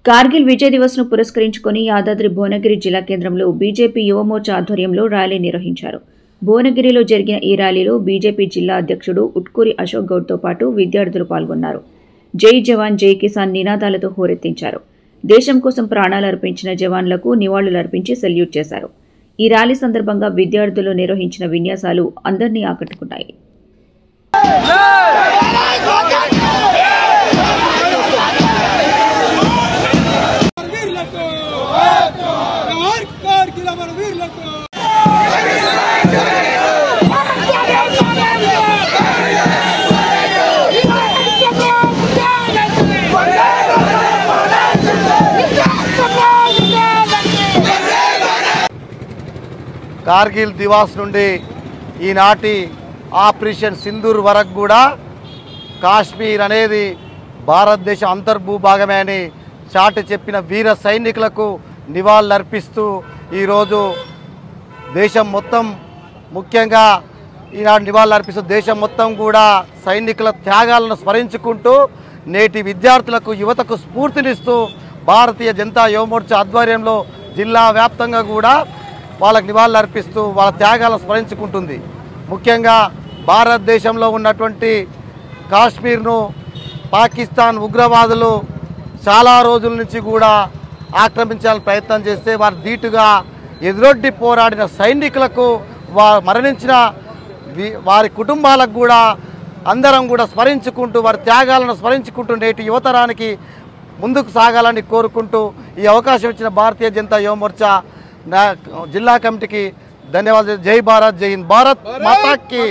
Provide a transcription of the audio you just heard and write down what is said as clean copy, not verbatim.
కార్గిల్ విజయ్ దివస్ ను పురస్కరించుకుని యాదాద్రి భువనగిరి జిల్లా కేంద్రంలో బీజేపీ యువమోర్చా ఆధ్వర్యంలో ర్యాలీ నిర్వహించారు. భువనగిరిలో జరిగిన ఈ ర్యాలీలో బీజేపీ జిల్లా అధ్యక్షుడు ఉట్కూరి అశోక్ గౌడ్ తో పాటు విద్యార్థులు పాల్గొన్నారు. జై జవాన్ జై కిసాన్ నినాదాలతో హోరెత్తించారు. దేశం కోసం ప్రాణాలు అర్పించిన జవాన్లకు నివాళులర్పించి సెల్యూట్ చేశారు. ఈ ర్యాలీ సందర్భంగా విద్యార్థులు నిర్వహించిన విన్యాసాలు అందరినీ ఆకట్టుకున్నాయి. కార్గిల్ దివాస్ నుండి ఈనాటి ఆపరేషన్ సింధూర్ వరకు కూడా కాశ్మీర్ అనేది భారతదేశ అంతర్భూభాగమే అని చాటి చెప్పిన వీర సైనికులకు నివాళులర్పిస్తూ ఈరోజు దేశం మొత్తం ముఖ్యంగా ఈనాడు నివాళులర్పిస్తూ దేశం మొత్తం కూడా సైనికుల త్యాగాలను స్మరించుకుంటూ నేటి విద్యార్థులకు యువతకు స్ఫూర్తినిస్తూ భారతీయ జనతా యువమోర్చా ఆధ్వర్యంలో జిల్లా వ్యాప్తంగా కూడా వాళ్ళకి నివాళులర్పిస్తూ వాళ్ళ త్యాగాలను స్మరించుకుంటుంది. ముఖ్యంగా భారతదేశంలో ఉన్నటువంటి కాశ్మీర్ను పాకిస్తాన్ ఉగ్రవాదులు చాలా రోజుల నుంచి కూడా ఆక్రమించాలని ప్రయత్నం చేస్తే వారు ధీటుగా ఎదురొడ్డి పోరాడిన సైనికులకు మరణించిన వారి కుటుంబాలకు కూడా అందరం కూడా స్మరించుకుంటూ వారి త్యాగాలను స్మరించుకుంటూ నేటి యువతరానికి ముందుకు సాగాలని కోరుకుంటూ ఈ అవకాశం ఇచ్చిన భారతీయ జనతా యువమోర్చా జిల్లా కమిటీకి ధన్యవాదాలు. జై భారత్, జై హింద్, భారత్ మాతాకి.